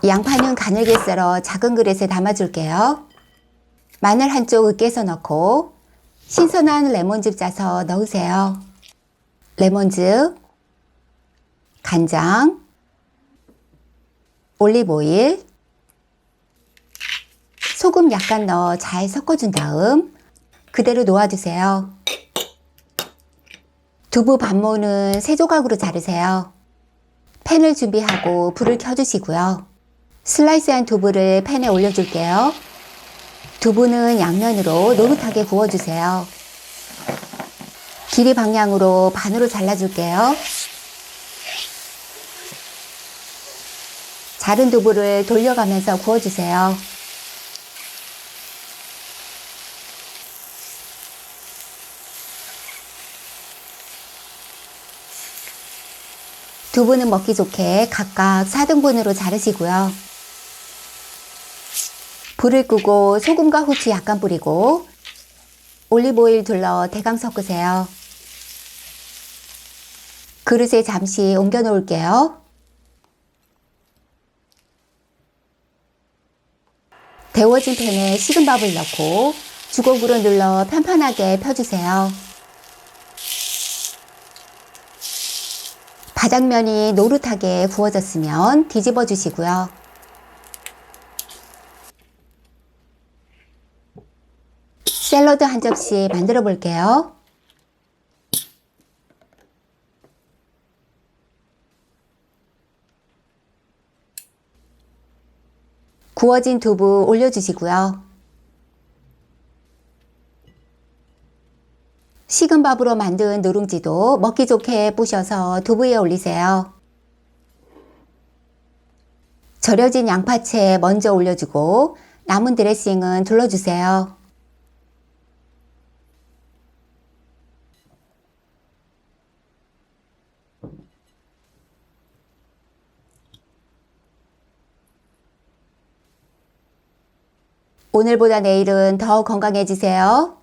양파는 가늘게 썰어 작은 그릇에 담아줄게요. 마늘 한쪽 으깨서 넣고 신선한 레몬즙 짜서 넣으세요. 레몬즙, 간장, 올리브오일, 소금 약간 넣어 잘 섞어준 다음 그대로 놓아두세요. 두부 반모는 3조각으로 자르세요. 팬을 준비하고 불을 켜주시고요. 슬라이스한 두부를 팬에 올려줄게요. 두부는 양면으로 노릇하게 구워주세요. 길이 방향으로 반으로 잘라줄게요. 자른 두부를 돌려가면서 구워주세요. 두부는 먹기 좋게 각각 4등분으로 자르시고요. 불을 끄고 소금과 후추 약간 뿌리고 올리브오일 둘러 대강 섞으세요. 그릇에 잠시 옮겨 놓을게요. 데워진 팬에 식은 밥을 넣고 주걱으로 눌러 편편하게 펴주세요. 바닥면이 노릇하게 구워졌으면 뒤집어 주시고요. 샐러드 한 접시 만들어 볼게요. 구워진 두부 올려주시고요. 식은 밥으로 만든 누룽지도 먹기 좋게 부셔서 두부에 올리세요. 절여진 양파채 먼저 올려주고 남은 드레싱은 둘러주세요. 오늘보다 내일은 더 건강해지세요.